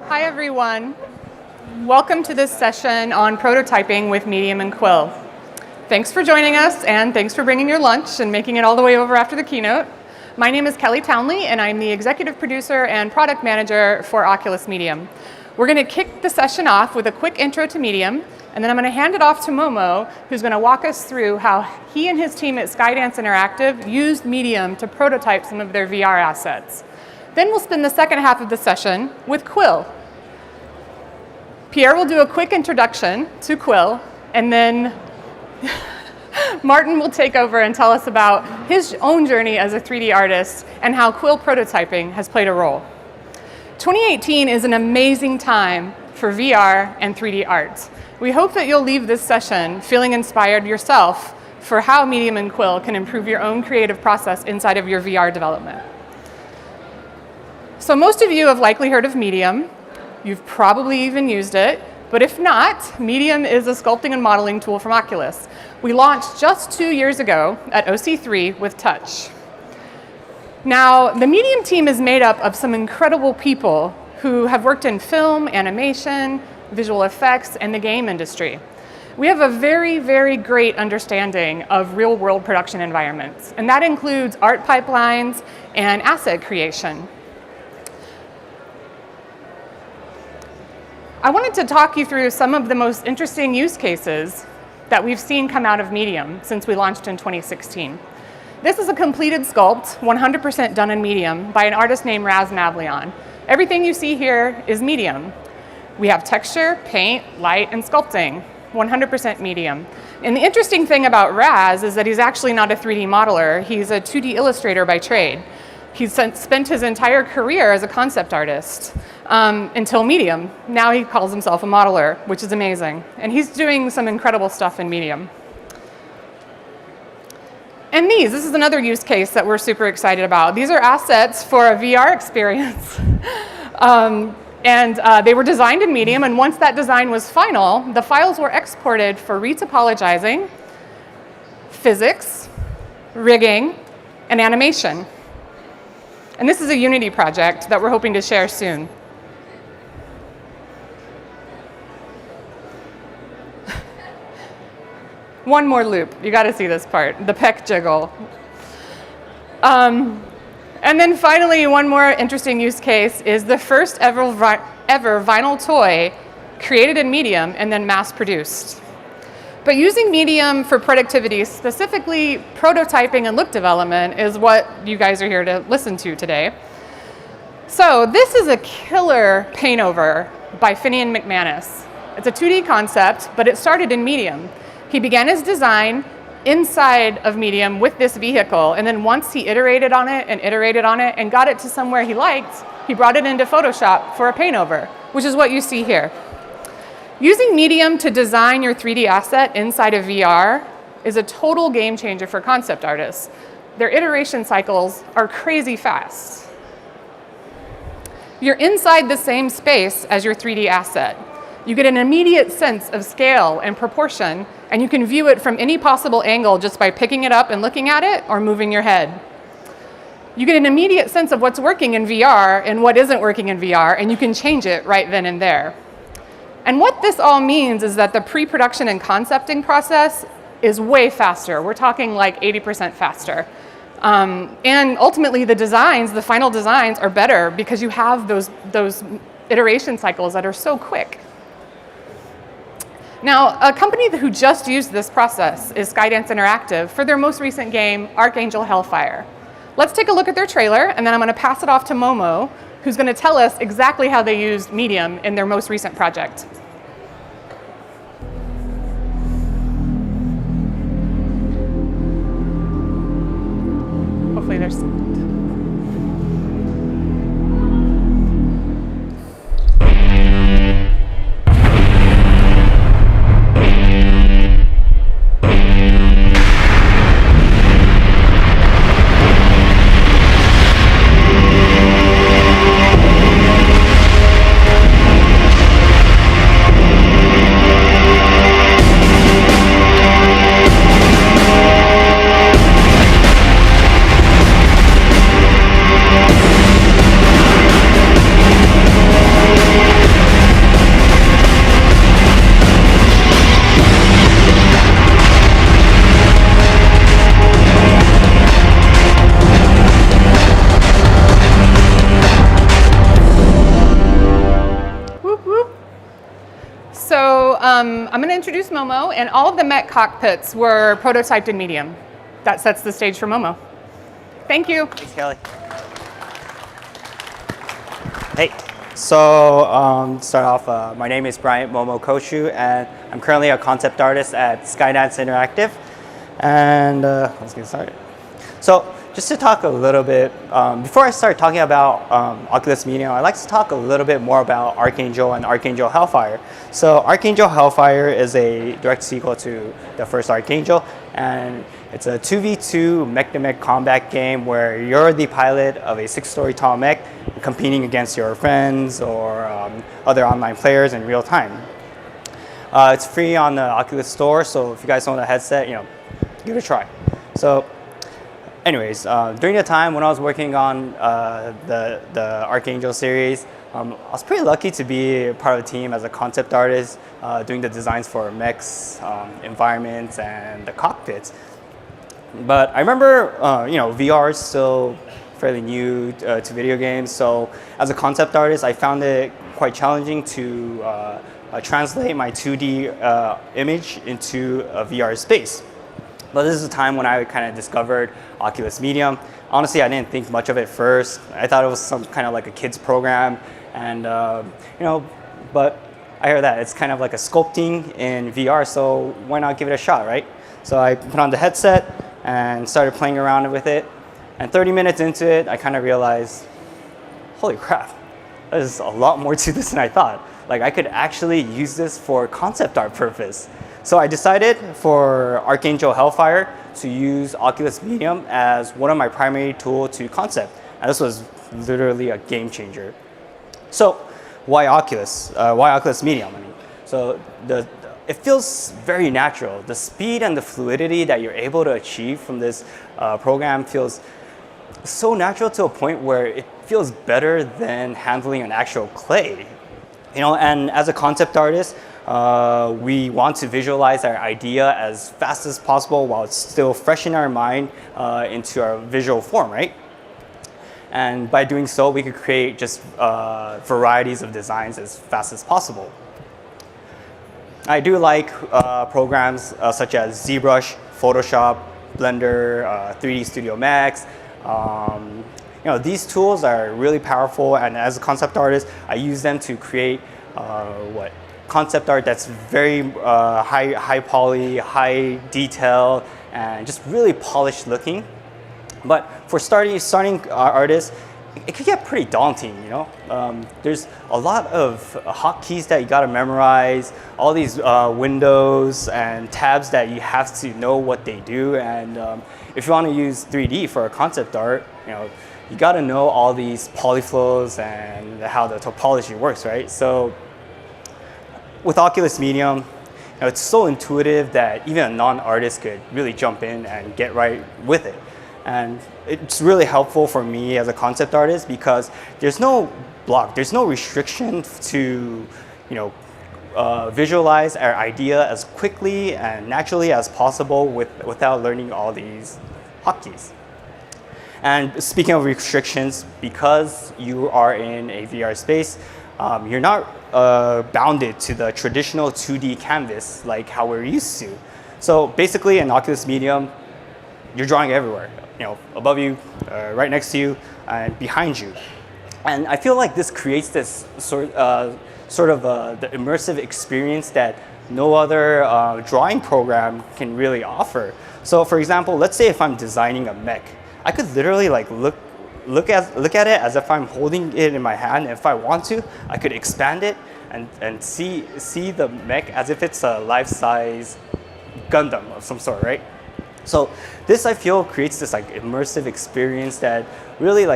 Hi, everyone. Welcome to this session on prototyping with Medium and Quill. Thanks for joining us, and thanks for bringing your lunch and making it all the way over after the keynote. My name is Kelli Townley, and I'm the executive producer and product manager for Oculus Medium. We're going to kick the session off with a quick intro to Medium, and then I'm going to hand it off to Momo, who's going to walk us through how he and his team at Skydance Interactive used Medium to prototype some of their VR assets. Then we'll spend the second half of the session with Quill. Pierre will do a quick introduction to Quill, and then Martin will take over and tell us about his own journey as a 3D artist and how Quill prototyping has played a role. 2018 is an amazing time for VR and 3D art. We hope that you'll leave this session feeling inspired yourself for how Medium and Quill can improve your own creative process inside of your VR development. So most of you have likely heard of Medium. You've probably even used it, but if not, Medium is a sculpting and modeling tool from Oculus. We launched just 2 years ago at OC3 with Touch. Now, the Medium team is made up of some incredible people who have worked in film, animation, visual effects, and the game industry. We have a very, very great understanding of real-world production environments, and that includes art pipelines and asset creation. I wanted to talk you through some of the most interesting use cases that we've seen come out of Medium since we launched in 2016. This is a completed sculpt, 100% done in Medium, by an artist named Martin Nebelong. Everything you see here is Medium. We have texture, paint, light, and sculpting, 100% Medium. And the interesting thing about Raz is that he's actually not a 3D modeler, he's a 2D illustrator by trade. He's spent his entire career as a concept artist until Medium. Now he calls himself a modeler, which is amazing. And he's doing some incredible stuff in Medium. And this is another use case that we're super excited about. These are assets for a VR experience. They were designed in Medium, and once that design was final, the files were exported for retopologizing, physics, rigging, and animation. And this is a Unity project that we're hoping to share soon. One more loop. You got to see this part, the peck jiggle. And then finally, one more interesting use case is the first ever vinyl toy created in Medium and then mass produced. But using Medium for productivity, specifically prototyping and look development, is what you guys are here to listen to today. So this is a killer paint over by Finian McManus. It's a 2D concept, but it started in Medium. He began his design inside of Medium with this vehicle, and then once he iterated on it and got it to somewhere he liked, he brought it into Photoshop for a paint over, which is what you see here. Using Medium to design your 3D asset inside of VR is a total game changer for concept artists. Their iteration cycles are crazy fast. You're inside the same space as your 3D asset. You get an immediate sense of scale and proportion, and you can view it from any possible angle just by picking it up and looking at it or moving your head. You get an immediate sense of what's working in VR and what isn't working in VR, and you can change it right then and there. And what this all means is that the pre-production and concepting process is way faster. We're talking like 80% faster. And ultimately, the final designs are better because you have those iteration cycles that are so quick. Now, a company who just used this process is Skydance Interactive for their most recent game, Archangel Hellfire. Let's take a look at their trailer, and then I'm going to pass it off to Momo, who's going to tell us exactly how they used Medium in their most recent project. Hopefully there's I'm going to introduce Momo, and all of the mech cockpits were prototyped in Medium. That sets the stage for Momo. Thank you. Thanks, Kelly. Hey, so to start off, my name is Bryant Momo Koshu, and I'm currently a concept artist at Skydance Interactive. And let's get started. So just to talk a little bit, before I start talking about Oculus Medium, I'd like to talk a little bit more about Archangel and Archangel Hellfire. So Archangel Hellfire is a direct sequel to the first Archangel, and it's a 2v2 mech-to-mech combat game where you're the pilot of a 6-story tall mech competing against your friends or other online players in real time. It's free on the Oculus Store, so if you guys own a headset, give it a try. So anyways, during the time when I was working on the Archangel series, I was pretty lucky to be part of the team as a concept artist, doing the designs for mechs, environments, and the cockpits. But I remember, VR is still fairly new to video games. So as a concept artist, I found it quite challenging to translate my 2D image into a VR space. But this is a time when I kind of discovered Oculus Medium. Honestly, I didn't think much of it first. I thought it was some kind of like a kid's program, and but I heard that it's kind of like a sculpting in VR, so why not give it a shot, right? So I put on the headset and started playing around with it. And 30 minutes into it, I kind of realized, holy crap, there's a lot more to this than I thought. Like I could actually use this for concept art purpose. So I decided for Archangel Hellfire to use Oculus Medium as one of my primary tools to concept. And this was literally a game changer. So why Oculus? Why Oculus Medium? So it feels very natural. The speed and the fluidity that you're able to achieve from this program feels so natural to a point where it feels better than handling an actual clay. And as a concept artist, we want to visualize our idea as fast as possible while it's still fresh in our mind into our visual form, right? And by doing so, we could create just varieties of designs as fast as possible. I do like programs such as ZBrush, Photoshop, Blender, 3D Studio Max. These tools are really powerful, and as a concept artist, I use them to create concept art that's very high poly, high detail, and just really polished looking. But for starting artists, it could get pretty daunting, There's a lot of hotkeys that you got to memorize, all these windows and tabs that you have to know what they do. And if you want to use 3D for a concept art, you got to know all these polyflows and how the topology works, right? So with Oculus Medium, it's so intuitive that even a non-artist could really jump in and get right with it. And it's really helpful for me as a concept artist because there's no block, there's no restriction to, visualize our idea as quickly and naturally as possible without learning all these hotkeys. And speaking of restrictions, because you are in a VR space, you're not bounded to the traditional 2D canvas like how we're used to. So basically in Oculus Medium, you're drawing everywhere, above you, right next to you, and behind you. And I feel like this creates this sort of the immersive experience that no other drawing program can really offer. So for example, let's say if I'm designing a mech, I could literally look at it as if I'm holding it in my hand. And if I want to, I could expand it and see the mech as if it's a life-size Gundam of some sort, right? So this, I feel, creates this immersive experience that really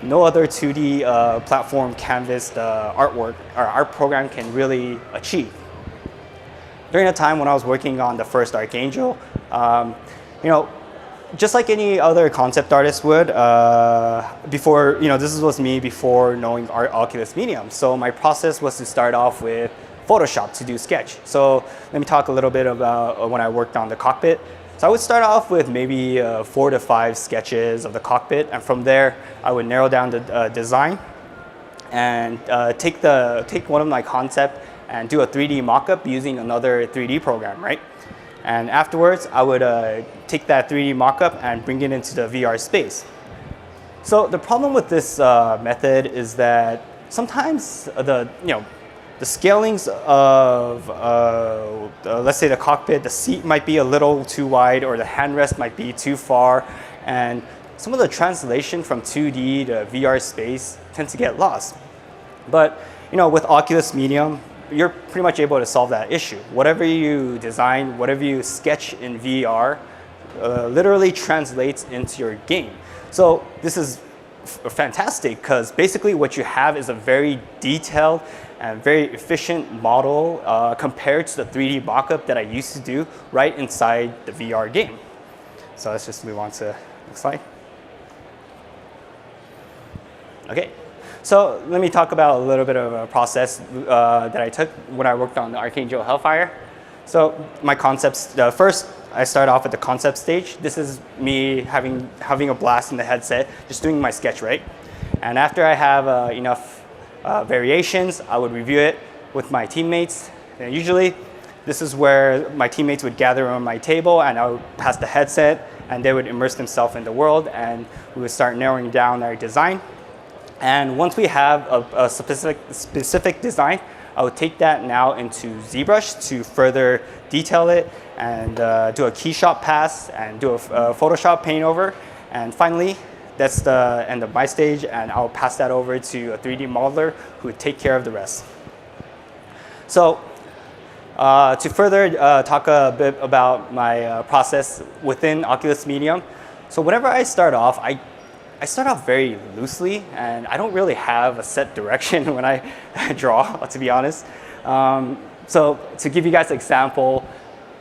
no other 2D platform canvas artwork or art program can really achieve. During the time when I was working on the first Archangel, just like any other concept artist would, before, this was me before knowing Oculus Medium. So my process was to start off with Photoshop to do sketch. So let me talk a little bit about when I worked on the cockpit. So I would start off with maybe 4 to 5 sketches of the cockpit, and from there I would narrow down the design and take one of my concept and do a 3D mockup using another 3D program, right? And afterwards, I would take that 3D mockup and bring it into the VR space. So the problem with this method is that sometimes the scalings of, let's say the cockpit, the seat might be a little too wide or the handrest might be too far, and some of the translation from 2D to VR space tends to get lost. But with Oculus Medium, you're pretty much able to solve that issue. Whatever you design, whatever you sketch in VR, literally translates into your game. So this is fantastic because basically what you have is a very detailed and very efficient model compared to the 3D mockup that I used to do right inside the VR game. So let's just move on to the next slide. Okay. So let me talk about a little bit of a process that I took when I worked on the Archangel Hellfire. So my concepts, first I start off at the concept stage. This is me having a blast in the headset, just doing my sketch, right? And after I have enough variations, I would review it with my teammates. And usually this is where my teammates would gather on my table and I would pass the headset and they would immerse themselves in the world and we would start narrowing down our design. And once we have a specific design, I would take that now into ZBrush to further detail it and do a key shot pass and do a Photoshop paint over. And finally, that's the end of my stage, and I'll pass that over to a 3D modeler who would take care of the rest. So to further talk a bit about my process within Oculus Medium, so whenever I start off, I start off very loosely, and I don't really have a set direction when I draw, to be honest. So to give you guys an example,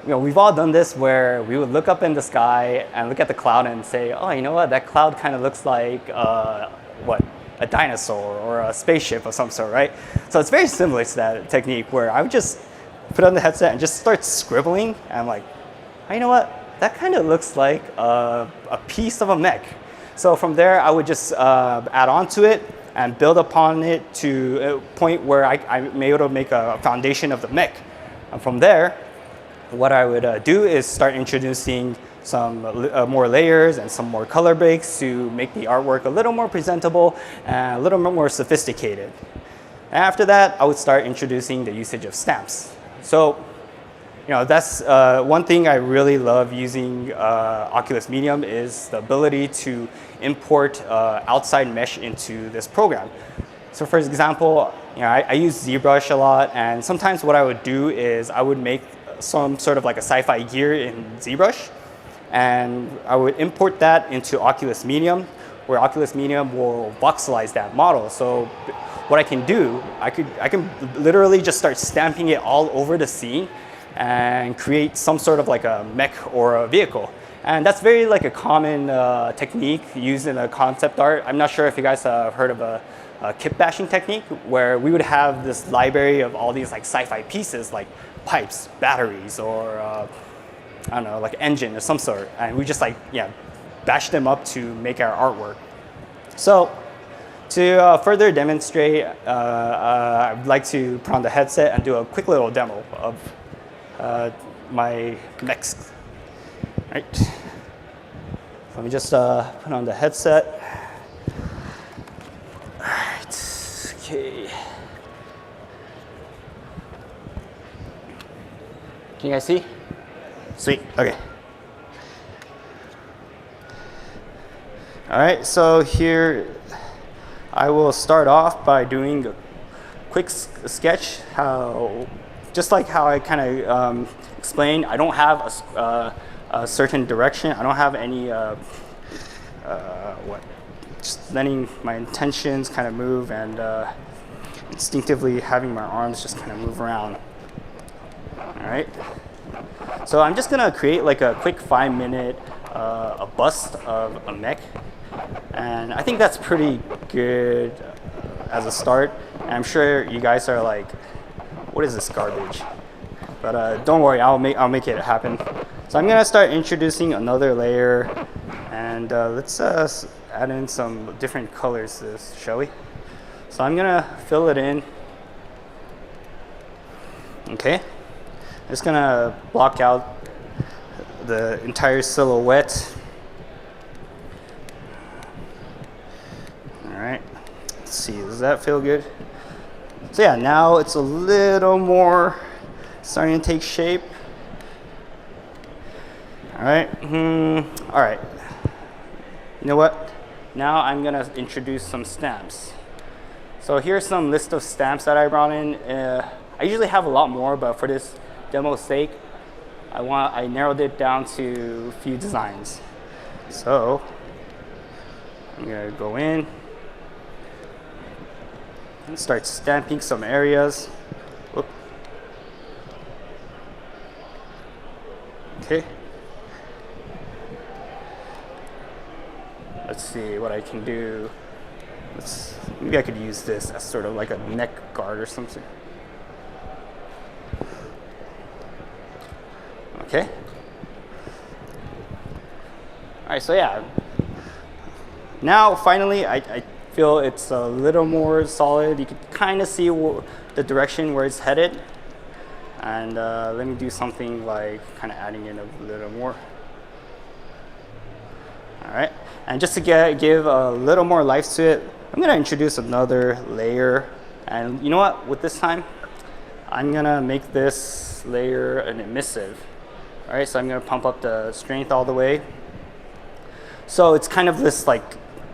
we've all done this where we would look up in the sky and look at the cloud and say, oh, you know what, that cloud kind of looks like, a dinosaur or a spaceship of some sort, right? So it's very similar to that technique where I would just put on the headset and just start scribbling, and I'm like, oh, you know what, that kind of looks like a piece of a mech. So from there, I would just add on to it and build upon it to a point where I'm able to make a foundation of the mech. And from there, what I would do is start introducing some more layers and some more color breaks to make the artwork a little more presentable and a little more sophisticated. And after that, I would start introducing the usage of stamps. So that's one thing I really love using Oculus Medium is the ability to import outside mesh into this program. So for example, I use ZBrush a lot, and sometimes what I would do is I would make some sort of like a sci-fi gear in ZBrush, and I would import that into Oculus Medium, where Oculus Medium will voxelize that model. So what I can do, I can literally just start stamping it all over the scene and create some sort of like a mech or a vehicle. And that's very like a common technique used in a concept art. I'm not sure if you guys have heard of a kit bashing technique, where we would have this library of all these like sci-fi pieces like pipes, batteries, or I don't know, like engine or some sort. And we just bash them up to make our artwork. So to further demonstrate, I'd like to put on the headset and do a quick little demo of my mechs. Right. So let me just put on the headset. All right. Okay. Can you guys see? Sweet. Okay. All right. So here, I will start off by doing a quick sketch. Just like how I kind of explained, I don't have a certain direction. I don't have any, just letting my intentions kind of move and instinctively having my arms just kind of move around. All right. So I'm just gonna create like a quick 5-minute a bust of a mech, and I think that's pretty good as a start. And I'm sure you guys are like, what is this garbage? But don't worry, I'll make it happen. So I'm gonna start introducing another layer, and let's add in some different colors to this, shall we? So I'm gonna fill it in. Okay, just gonna block out the entire silhouette. All right, let's see, does that feel good? So yeah, now it's a little more starting to take shape. All right, all right. You know what? Now I'm gonna introduce some stamps. So here's some list of stamps that I brought in. I usually have a lot more, but for this demo's sake, I narrowed it down to a few designs. So I'm gonna go in and start stamping some areas. Whoop. Okay. Let's see what I can do. Maybe I could use this as sort of like a neck guard or something. Okay. All right, so yeah. Now, finally, I feel it's a little more solid. You can kind of see the direction where it's headed. And let me do something like kind of adding in a little more. All right, and just to give a little more life to it, I'm gonna introduce another layer. And you know what, with this time, I'm gonna make this layer an emissive. All right, so I'm gonna pump up the strength all the way. So it's kind of this like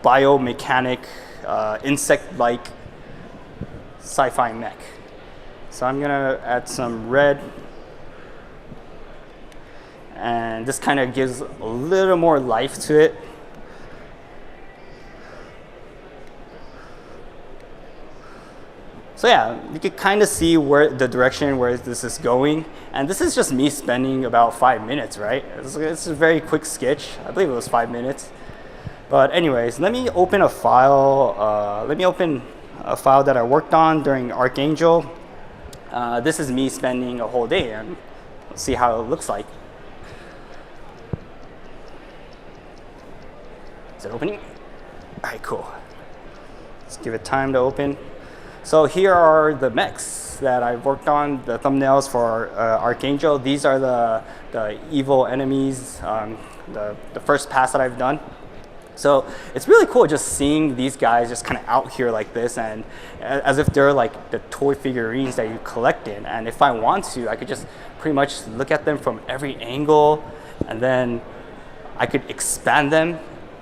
biomechanic, insect-like sci-fi mech. So I'm gonna add some red. And this kind of gives a little more life to it. So yeah, you can kind of see where the direction where this is going. And this is just me spending about 5 minutes, right? It's a very quick sketch. I believe it was 5 minutes. But anyways, let me open a file. Let me open a file that I worked on during Archangel. This is me spending a whole day, and let's see how it looks like. Is it opening? All right, cool. Let's give it time to open. So here are the mechs that I've worked on, the thumbnails for Archangel. These are the evil enemies, the first pass that I've done. So it's really cool just seeing these guys just kind of out here like this, and as if they're like the toy figurines that you collect in. And if I want to, I could just pretty much look at them from every angle, and then I could expand them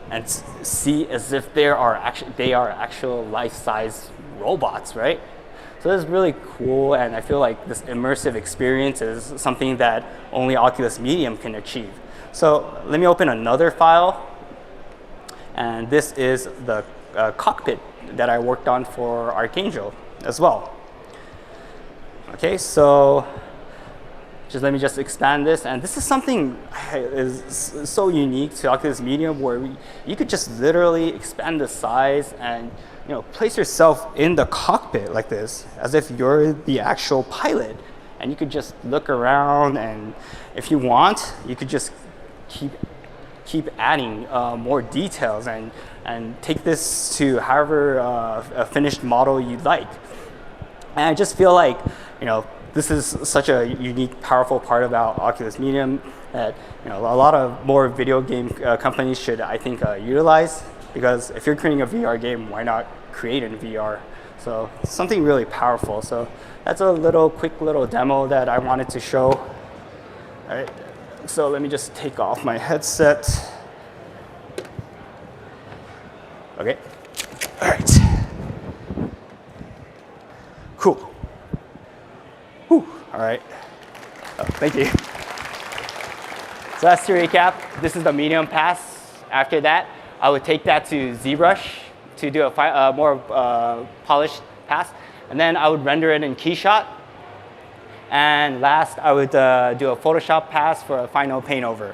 and see as if they are actual life-size robots, right? So this is really cool, and I feel like this immersive experience is something that only Oculus Medium can achieve. So let me open another file, and this is the cockpit that I worked on for Archangel as well. Okay, so let me expand this, and this is something is so unique to Oculus Medium, where you could just literally expand the size and place yourself in the cockpit like this, as if you're the actual pilot, and you could just look around, and if you want, you could just keep adding more details and take this to however a finished model you'd like. And I just feel like this is such a unique, powerful part about Oculus Medium that a lot of more video game companies should, I think, utilize. Because if you're creating a VR game, why not create in VR? So it's something really powerful. So that's a quick little demo that I wanted to show. All right. So let me just take off my headset. Okay. All right. Cool. Whew. All right. Oh, thank you. So that's to recap. This is the medium pass. After that, I would take that to ZBrush to do a more polished pass. And then I would render it in KeyShot. And last, I would do a Photoshop pass for a final paint over.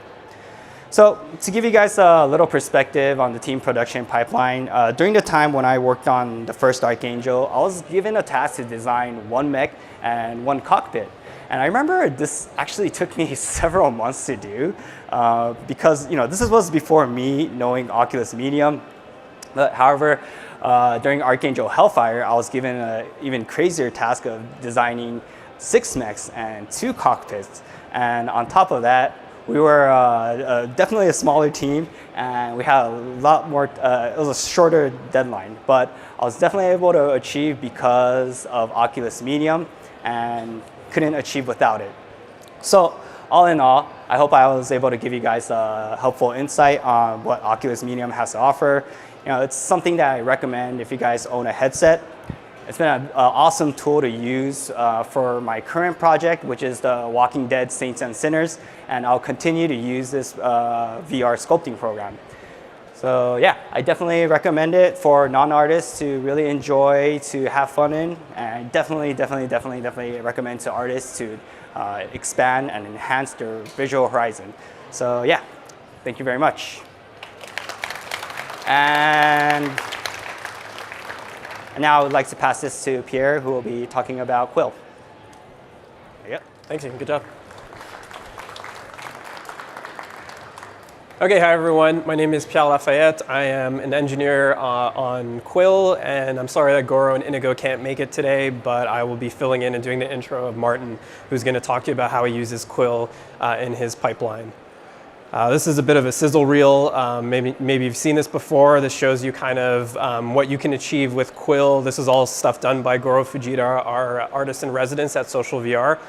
So to give you guys a little perspective on the team production pipeline, during the time when I worked on the first Archangel, I was given a task to design one mech and one cockpit. And I remember this actually took me several months to do because this was before me knowing Oculus Medium. But however, during Archangel Hellfire, I was given an even crazier task of designing 6 mechs and 2 cockpits. And on top of that, we were definitely a smaller team, and we had a lot more, it was a shorter deadline, but I was definitely able to achieve because of Oculus Medium and couldn't achieve without it. So all in all, I hope I was able to give you guys a helpful insight on what Oculus Medium has to offer. It's something that I recommend if you guys own a headset. It's been an awesome tool to use for my current project, which is the Walking Dead Saints and Sinners, and I'll continue to use this VR sculpting program. So yeah, I definitely recommend it for non-artists to really enjoy, to have fun in, and definitely recommend to artists to expand and enhance their visual horizon. So yeah, thank you very much. And now I would like to pass this to Pierre, who will be talking about Quill. Yep, thanks, Ian. Good job. Okay, hi everyone. My name is Pierre LaFayette. I am an engineer on Quill, and I'm sorry that Goro and Inigo can't make it today, but I will be filling in and doing the intro of Martin, who's going to talk to you about how he uses Quill in his pipeline. This is a bit of a sizzle reel. Maybe you've seen this before. This shows you kind of what you can achieve with Quill. This is all stuff done by Goro Fujita, our artist in residence at Social VR.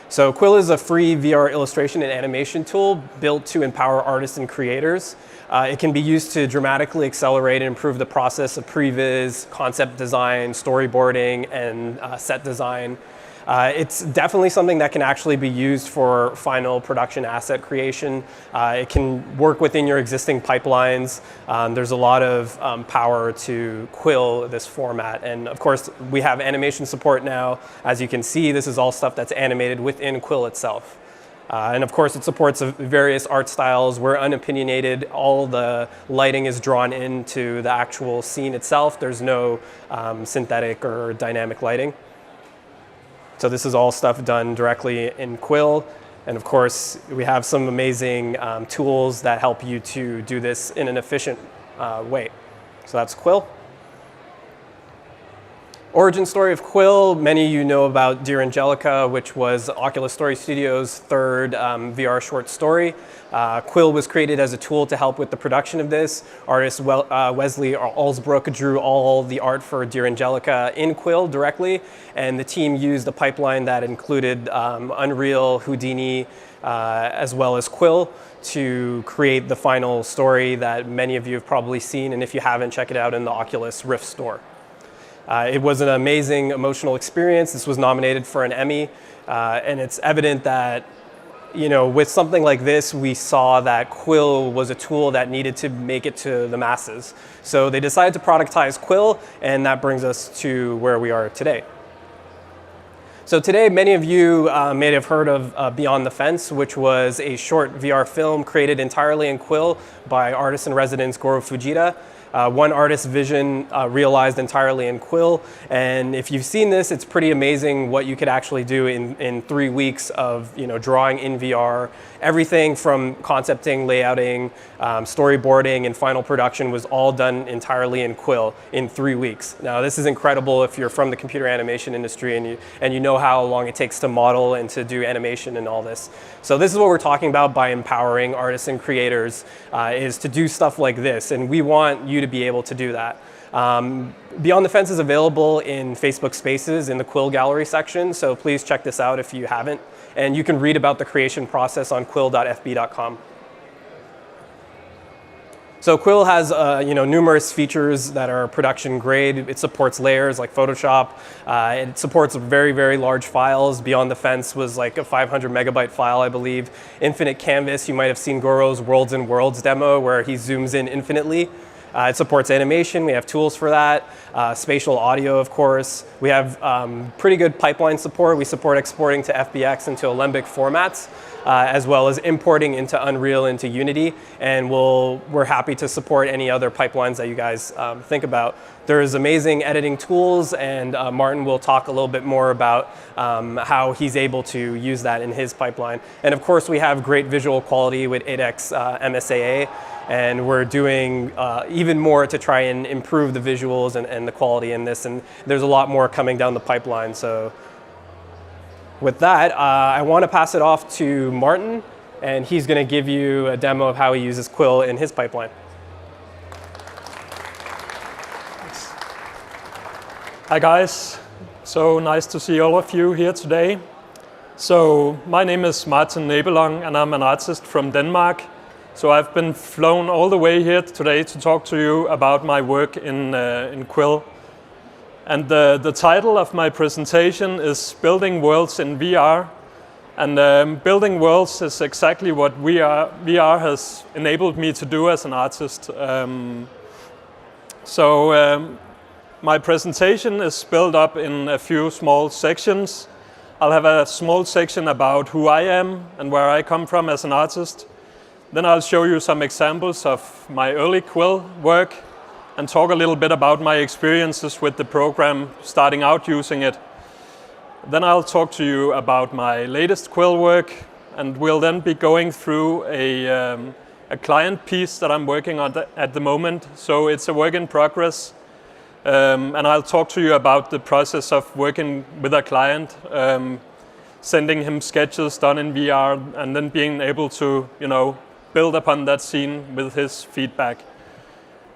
So Quill is a free VR illustration and animation tool built to empower artists and creators. It can be used to dramatically accelerate and improve the process of previs, concept design, storyboarding, and set design. It's definitely something that can actually be used for final production asset creation. It can work within your existing pipelines. There's a lot of power to Quill, this format. And of course, we have animation support now. As you can see, this is all stuff that's animated within Quill itself. And of course, it supports various art styles. We're unopinionated. All the lighting is drawn into the actual scene itself. There's no synthetic or dynamic lighting. So this is all stuff done directly in Quill. And of course, we have some amazing tools that help you to do this in an efficient way. So that's Quill. Origin story of Quill, many of you know about Dear Angelica, which was Oculus Story Studios' third VR short story. Quill was created as a tool to help with the production of this. Artist Wesley Alsbrook drew all the art for Dear Angelica in Quill directly, and the team used a pipeline that included Unreal, Houdini, as well as Quill to create the final story that many of you have probably seen, and if you haven't, check it out in the Oculus Rift store. It was an amazing emotional experience. This was nominated for an Emmy, and it's evident that, with something like this, we saw that Quill was a tool that needed to make it to the masses. So they decided to productize Quill, and that brings us to where we are today. So today, many of you may have heard of Beyond the Fence, which was a short VR film created entirely in Quill by artist in residence Goro Fujita. One artist's vision realized entirely in Quill. And if you've seen this, it's pretty amazing what you could actually do in 3 weeks of drawing in VR. Everything from concepting, layouting, storyboarding, and final production was all done entirely in Quill in 3 weeks. Now, this is incredible if you're from the computer animation industry and you know how long it takes to model and to do animation and all this. So this is what we're talking about by empowering artists and creators, is to do stuff like this. And we want you to be able to do that. Beyond the Fence is available in Facebook Spaces in the Quill Gallery section, so please check this out if you haven't. And you can read about the creation process on quill.fb.com. So Quill has numerous features that are production grade. It supports layers like Photoshop. It supports very, very large files. Beyond the Fence was like a 500 megabyte file, I believe. Infinite Canvas, you might have seen Goro's Worlds and Worlds demo where he zooms in infinitely. It supports animation. We have tools for that. Spatial audio, of course. We have pretty good pipeline support. We support exporting to FBX and to Alembic formats, as well as importing into Unreal, into Unity. And we're happy to support any other pipelines that you guys think about. There's amazing editing tools, and Martin will talk a little bit more about how he's able to use that in his pipeline. And of course, we have great visual quality with 8X MSAA. And we're doing even more to try and improve the visuals and the quality in this. And there's a lot more coming down the pipeline. So With that, I want to pass it off to Martin, and he's going to give you a demo of how he uses Quill in his pipeline. Hi guys, so nice to see all of you here today. So my name is Martin Nebelong and I'm an artist from Denmark. So I've been flown all the way here today to talk to you about my work in Quill. And the title of my presentation is Building Worlds in VR. And building worlds is exactly what VR has enabled me to do as an artist. My presentation is built up in a few small sections. I'll have a small section about who I am and where I come from as an artist. Then I'll show you some examples of my early Quill work and talk a little bit about my experiences with the program, starting out using it. Then I'll talk to you about my latest Quill work, and we'll then be going through a client piece that I'm working on at the moment. So it's a work in progress. And I'll talk to you about the process of working with a client, sending him sketches done in VR, and then being able to, build upon that scene with his feedback.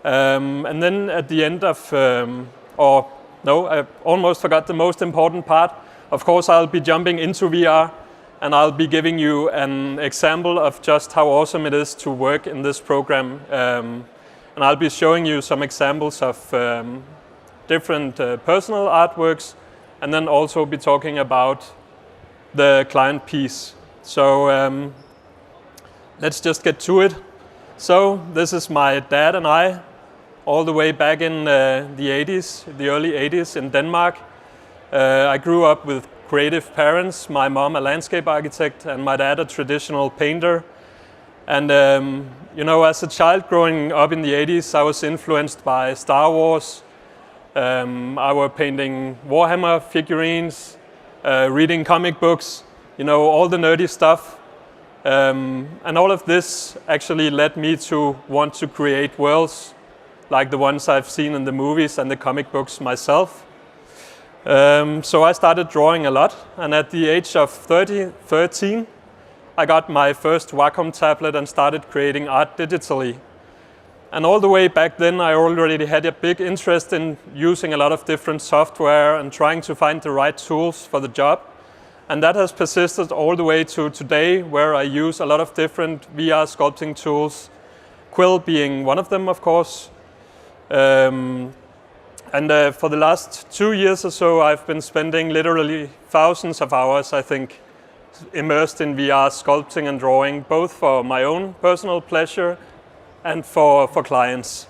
And then at the end of, I almost forgot the most important part. Of course, I'll be jumping into VR, and I'll be giving you an example of just how awesome it is to work in this program. And I'll be showing you some examples of different personal artworks, and then also be talking about the client piece. So let's just get to it. So this is my dad and I, all the way back in the 80s, the early 80s in Denmark. I grew up with creative parents, my mom a landscape architect, and my dad a traditional painter. And as a child growing up in the 80s, I was influenced by Star Wars. I was painting Warhammer figurines, reading comic books, all the nerdy stuff. And all of this actually led me to want to create worlds like the ones I've seen in the movies and the comic books myself. So I started drawing a lot, and at the age of 13, I got my first Wacom tablet and started creating art digitally. And all the way back then, I already had a big interest in using a lot of different software and trying to find the right tools for the job. And that has persisted all the way to today, where I use a lot of different VR sculpting tools, Quill being one of them, of course. For the last 2 years or so, I've been spending literally thousands of hours, I think, immersed in VR sculpting and drawing, both for my own personal pleasure and for clients.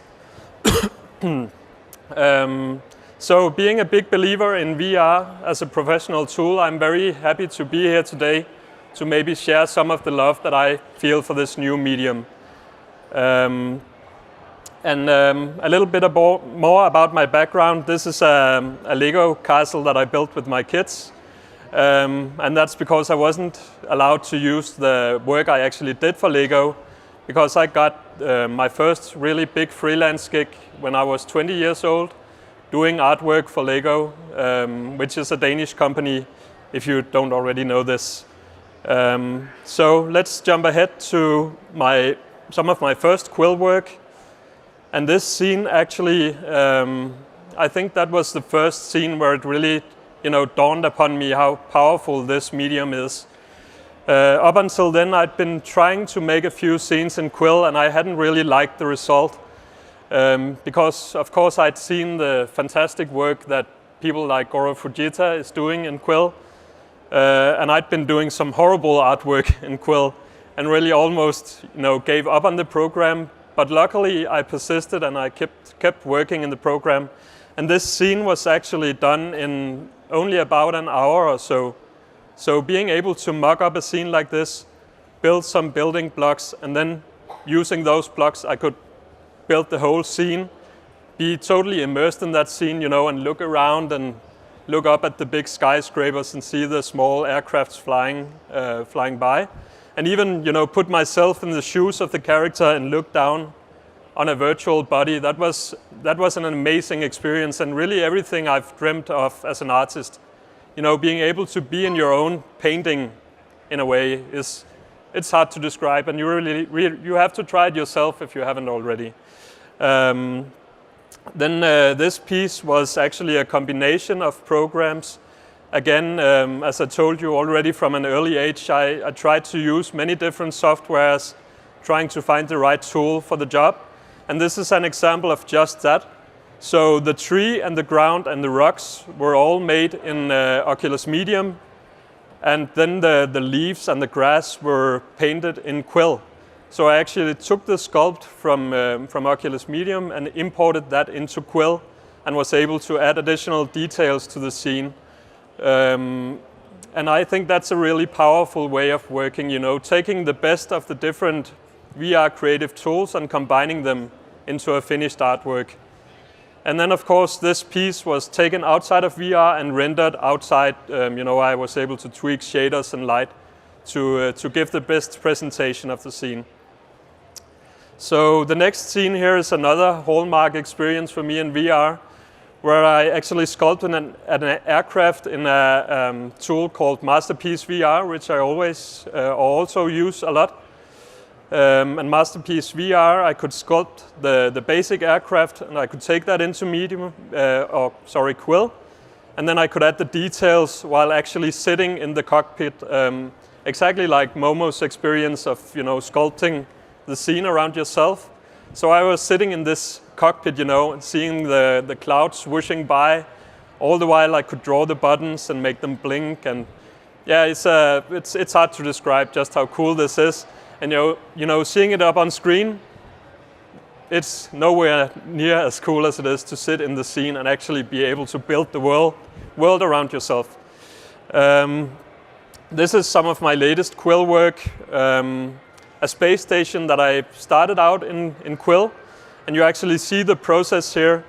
So being a big believer in VR as a professional tool, I'm very happy to be here today to maybe share some of the love that I feel for this new medium. A little bit more about my background. This is a Lego castle that I built with my kids. And that's because I wasn't allowed to use the work I actually did for Lego, because I got my first really big freelance gig when I was 20 years old, doing artwork for Lego, which is a Danish company, if you don't already know this. So let's jump ahead to some of my first Quill work. And this scene actually, I think that was the first scene where it really dawned upon me how powerful this medium is. Up until then, I'd been trying to make a few scenes in Quill, and I hadn't really liked the result. Because, of course, I'd seen the fantastic work that people like Goro Fujita is doing in Quill. And I'd been doing some horrible artwork in Quill and really almost gave up on the program. But luckily, I persisted and I kept working in the program. And this scene was actually done in only about an hour or so. So being able to mock up a scene like this, build some building blocks, and then using those blocks, I could build the whole scene, be totally immersed in that scene, and look around and look up at the big skyscrapers and see the small aircrafts flying by. And even, put myself in the shoes of the character and look down on a virtual body. That was an amazing experience, and really everything I've dreamt of as an artist being able to be in your own painting in a way it's hard to describe, and you have to try it yourself if you haven't already. Then this piece was actually a combination of programs. Again, as I told you already from an early age, I tried to use many different softwares, trying to find the right tool for the job. And this is an example of just that. So the tree and the ground and the rocks were all made in Oculus Medium. And then the leaves and the grass were painted in Quill. So I actually took the sculpt from Oculus Medium and imported that into Quill and was able to add additional details to the scene. And I think that's a really powerful way of working, taking the best of the different VR creative tools and combining them into a finished artwork. And then, of course, this piece was taken outside of VR and rendered outside. I was able to tweak shaders and light to give the best presentation of the scene. So the next scene here is another hallmark experience for me in VR, where I actually sculpted an aircraft in a tool called Masterpiece VR, which I always also use a lot. And Masterpiece VR, I could sculpt the basic aircraft, and I could take that into Quill, and then I could add the details while actually sitting in the cockpit, exactly like Momo's experience of sculpting the scene around yourself. So I was sitting in this cockpit, and seeing the clouds swooshing by. All the while I could draw the buttons and make them blink, and yeah, it's hard to describe just how cool this is. And seeing it up on screen, it's nowhere near as cool as it is to sit in the scene and actually be able to build the world around yourself. This is some of my latest Quill work. A space station that I started out in Quill, and you actually see the process here.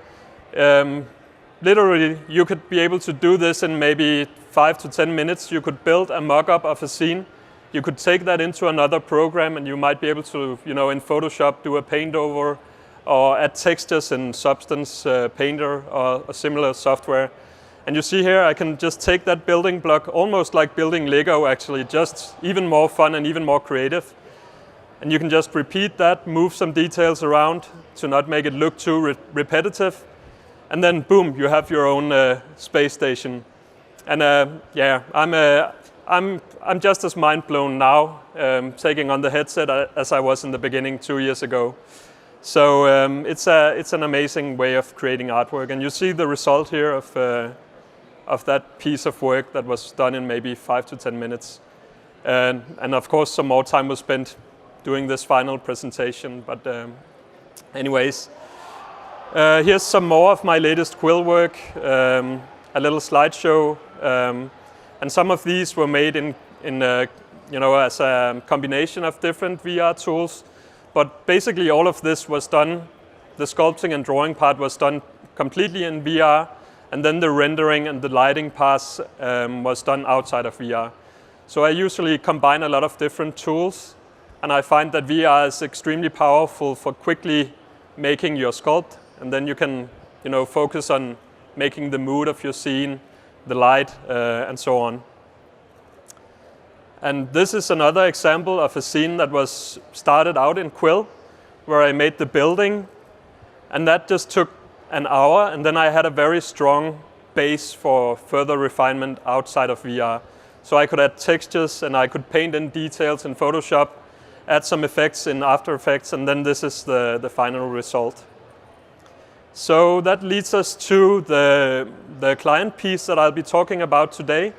Literally, you could be able to do this in maybe 5 to 10 minutes. You could build a mock-up of a scene. You could take that into another program, and you might be able to, in Photoshop, do a paint over or add textures in Substance Painter or a similar software. And you see here, I can just take that building block, almost like building Lego actually, just even more fun and even more creative. And you can just repeat that, move some details around to not make it look too repetitive. And then boom, you have your own space station. And I'm just as mind blown now, taking on the headset as I was in the beginning 2 years ago. So it's an amazing way of creating artwork, and you see the result here of that piece of work that was done in maybe 5 to 10 minutes. And of course, some more time was spent doing this final presentation. But anyways, here's some more of my latest Quill work, a little slideshow. And some of these were made as a combination of different VR tools. But basically all of this was done, the sculpting and drawing part was done completely in VR, and then the rendering and the lighting parts was done outside of VR. So I usually combine a lot of different tools, and I find that VR is extremely powerful for quickly making your sculpt, and then you can focus on making the mood of your scene, the light, and so on. And this is another example of a scene that was started out in Quill, where I made the building, and that just took an hour, and then I had a very strong base for further refinement outside of VR. So I could add textures, and I could paint in details in Photoshop, add some effects in After Effects, and then this is the final result. So that leads us to the client piece that I'll be talking about today.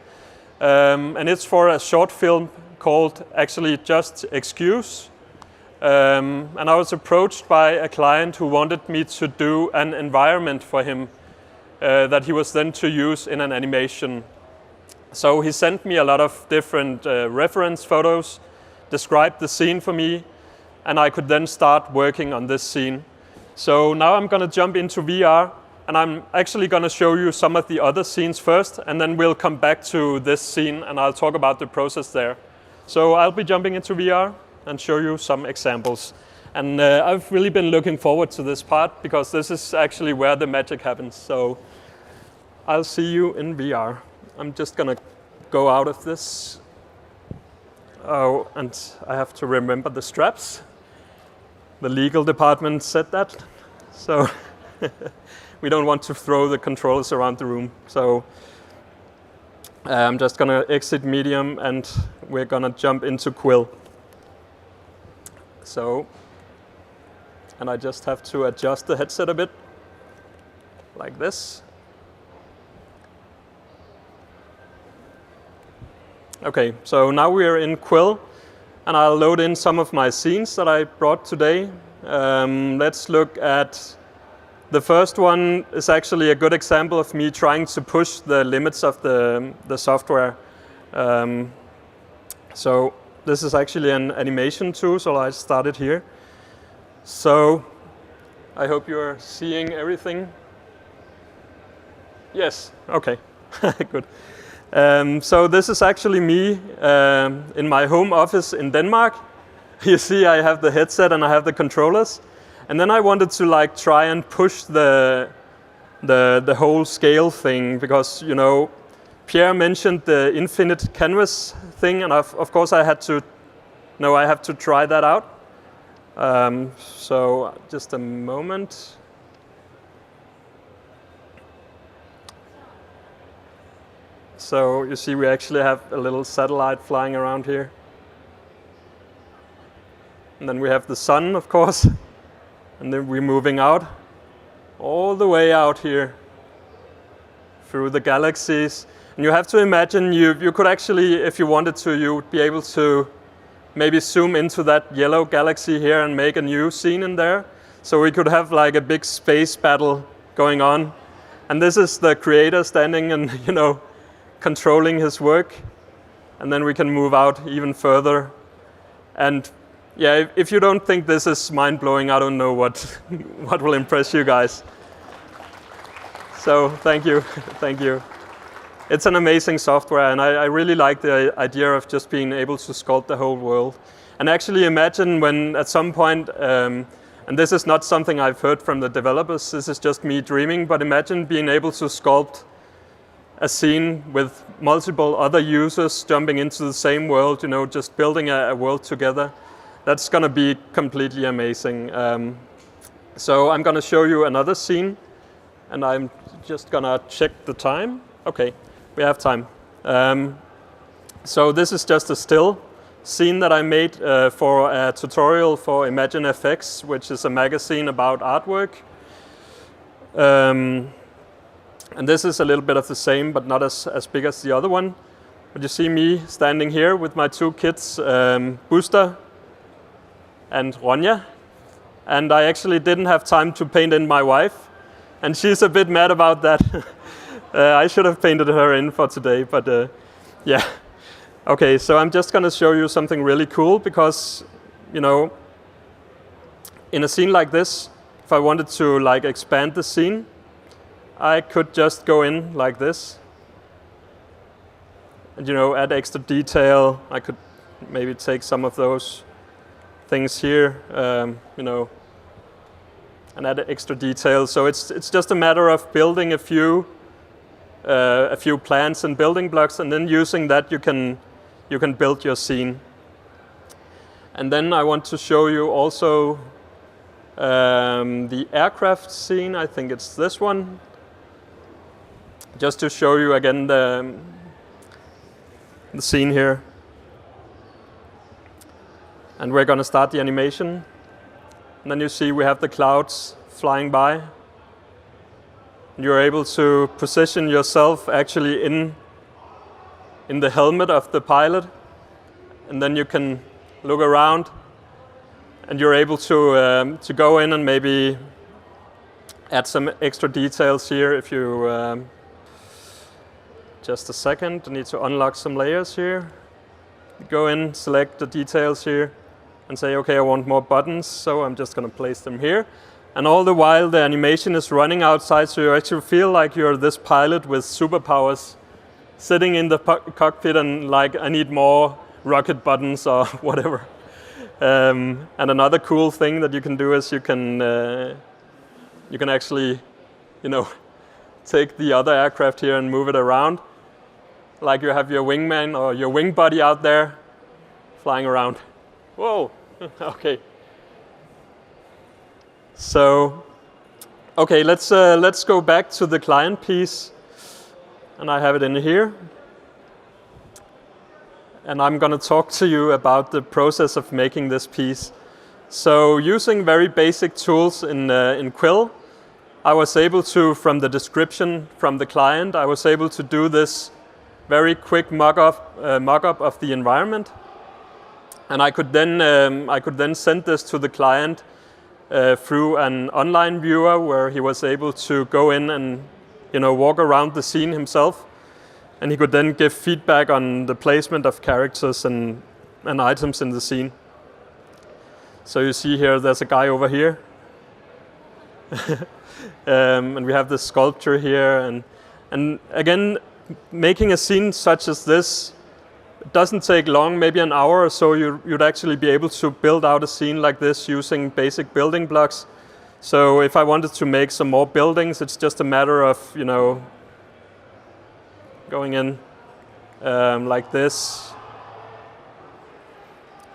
And it's for a short film called actually Just Excuse. And I was approached by a client who wanted me to do an environment for him that he was then to use in an animation. So he sent me a lot of different reference photos, described the scene for me, and I could then start working on this scene. So now I'm going to jump into VR, and I'm actually going to show you some of the other scenes first, and then we'll come back to this scene and I'll talk about the process there. So I'll be jumping into VR and show you some examples. And I've really been looking forward to this part because this is actually where the magic happens. So I'll see you in VR. I'm just gonna go out of this. Oh, and I have to remember the straps. The legal department said that, so we don't want to throw the controllers around the room. So I'm just gonna exit Medium and we're gonna jump into Quill. So, and I just have to adjust the headset a bit, like this. Okay, so now we are in Quill, and I'll load in some of my scenes that I brought today. Let's look at the first one. Is actually a good example of me trying to push the limits of the software. So this is actually an animation tool, so I started here. So I hope you're seeing everything. Yes, okay, good. So this is actually me in my home office in Denmark. You see I have the headset and I have the controllers. And then I wanted to like try and push the whole scale thing because, you know, Pierre mentioned the infinite canvas thing, and of course I have to try that out. So just a moment. So you see we actually have a little satellite flying around here. And then we have the sun, of course. And then we're moving out, all the way out here through the galaxies. And you have to imagine you could actually, if you wanted to, you would be able to maybe zoom into that yellow galaxy here and make a new scene in there. So we could have like a big space battle going on. And this is the creator standing and, you know, controlling his work. And then we can move out even further. And yeah, if you don't think this is mind-blowing, I don't know what will impress you guys. So thank you, thank you. It's an amazing software, and I really like the idea of just being able to sculpt the whole world. And actually imagine when at some point, and this is not something I've heard from the developers, this is just me dreaming, but imagine being able to sculpt a scene with multiple other users jumping into the same world, you know, just building a world together. That's going to be completely amazing. So I'm going to show you another scene, and I'm just going to check the time. Okay, we have time. So this is just a still scene that I made for a tutorial for Imagine FX, which is a magazine about artwork. And this is a little bit of the same, but not as big as the other one. But you see me standing here with my two kids, Buster and Ronja. And I actually didn't have time to paint in my wife. And she's a bit mad about that. I should have painted her in for today, but yeah. Okay, so I'm just gonna show you something really cool because, you know, in a scene like this, if I wanted to like expand the scene, I could just go in like this. And, you know, add extra detail. I could maybe take some of those things here, you know, and add extra detail. So it's just a matter of building a few plans and building blocks, and then using that you can build your scene. And then I want to show you also the aircraft scene. I think it's this one. Just to show you again the scene here. And we're going to start the animation. And then you see we have the clouds flying by. You're able to position yourself actually in the helmet of the pilot. And then you can look around. And you're able to go in and maybe add some extra details here if you... just a second, I need to unlock some layers here. Go in, select the details here, and say, okay, I want more buttons, so I'm just gonna place them here. And all the while the animation is running outside, so you actually feel like you're this pilot with superpowers sitting in the cockpit and like, I need more rocket buttons or whatever. And another cool thing that you can do is you can actually, you know, take the other aircraft here and move it around. like you have your wingman or your wing buddy out there flying around. Whoa, okay. So, okay, let's go back to the client piece, and I have it in here. And I'm going to talk to you about the process of making this piece. So using very basic tools in Quill, I was able to, from the description from the client, I was able to do this very quick mock-up of the environment. And I could then send this to the client through an online viewer where he was able to go in and walk around the scene himself. And he could then give feedback on the placement of characters and items in the scene. So you see here, there's a guy over here. And we have this sculpture here. And again, making a scene such as this doesn't take long, maybe an hour or so. You'd actually be able to build out a scene like this using basic building blocks. So if I wanted to make some more buildings, it's just a matter of, going in like this.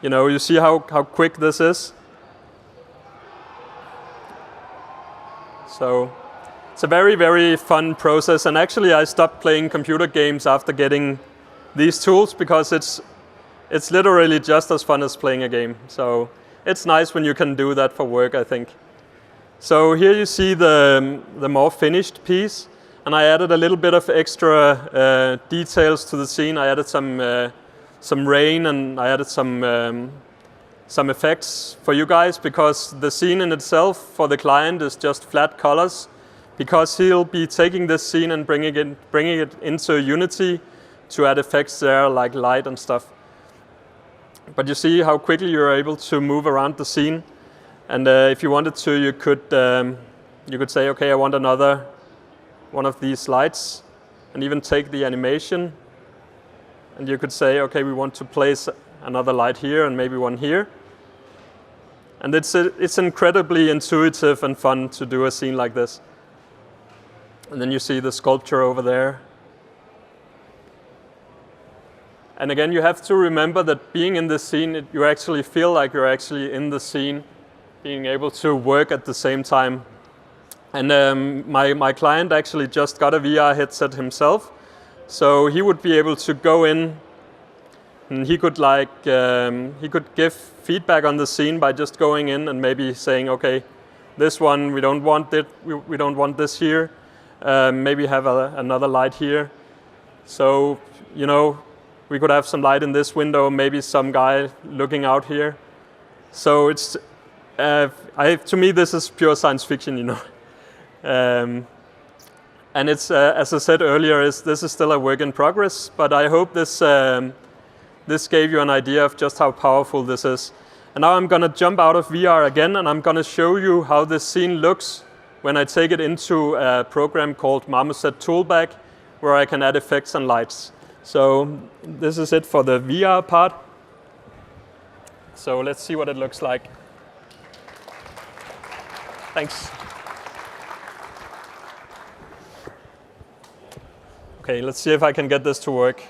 You see how quick this is? So it's a very, very fun process. And actually I stopped playing computer games after getting these tools because it's literally just as fun as playing a game. So it's nice when you can do that for work, I think. So here you see the more finished piece. And I added a little bit of extra details to the scene. I added some rain, and I added some effects for you guys, because the scene in itself for the client is just flat colors, because he'll be taking this scene and bringing it into Unity to add effects there like light and stuff. But you see how quickly you're able to move around the scene. And if you wanted to, you could say, okay, I want another one of these lights, and even take the animation, and you could say, okay, we want to place another light here and maybe one here. And it's incredibly intuitive and fun to do a scene like this. And then you see the sculpture over there. And again, you have to remember that being in this scene, you actually feel like you're actually in the scene, being able to work at the same time. And my client actually just got a VR headset himself, so he would be able to go in, and he could give feedback on the scene by just going in and maybe saying, okay, this one we don't want it, we don't want this here, maybe have another light here. So we could have some light in this window, maybe some guy looking out here. So it's to me this is pure science fiction, And it's, as I said earlier, this is still a work in progress, but I hope this gave you an idea of just how powerful this is. And now I'm going to jump out of VR again, and I'm going to show you how this scene looks when I take it into a program called Marmoset Toolbag, where I can add effects and lights. So this is it for the VR part. So let's see what it looks like. Thanks. Okay, let's see if I can get this to work.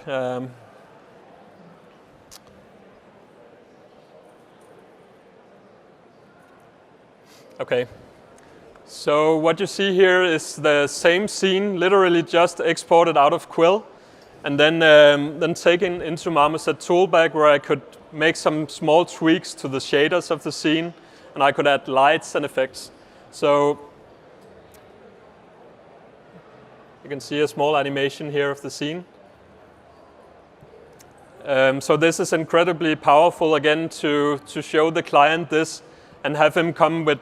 Okay, so what you see here is the same scene, literally just exported out of Quill, and then taken into Marmoset Toolbag, where I could make some small tweaks to the shaders of the scene, and I could add lights and effects. So you can see a small animation here of the scene. So this is incredibly powerful, again, to show the client this and have him come with,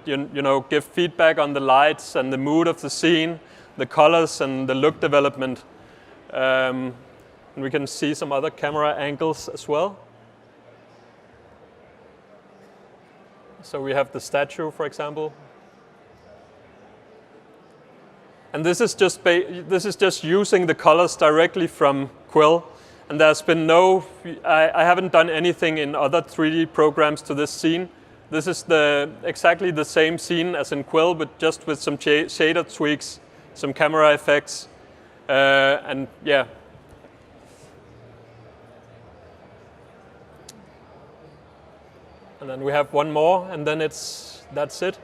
give feedback on the lights and the mood of the scene, the colors and the look development. And we can see some other camera angles as well. So we have the statue, for example. And this is just using the colors directly from Quill. And there's been I haven't done anything in other 3D programs to this scene. This is exactly the same scene as in Quill, but just with some shader tweaks, some camera effects, and yeah. And then we have one more, and then that's it.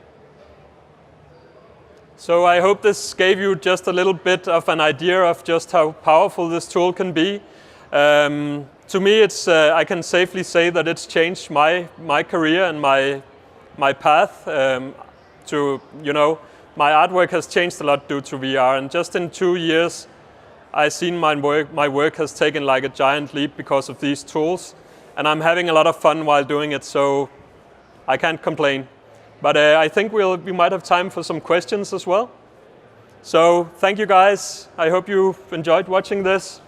So I hope this gave you just a little bit of an idea of just how powerful this tool can be. To me, I can safely say that it's changed my career and my path. My artwork has changed a lot due to VR, and just in 2 years, I've seen my work has taken like a giant leap because of these tools, and I'm having a lot of fun while doing it, so I can't complain. But I think we might have time for some questions as well. So thank you guys. I hope you enjoyed watching this.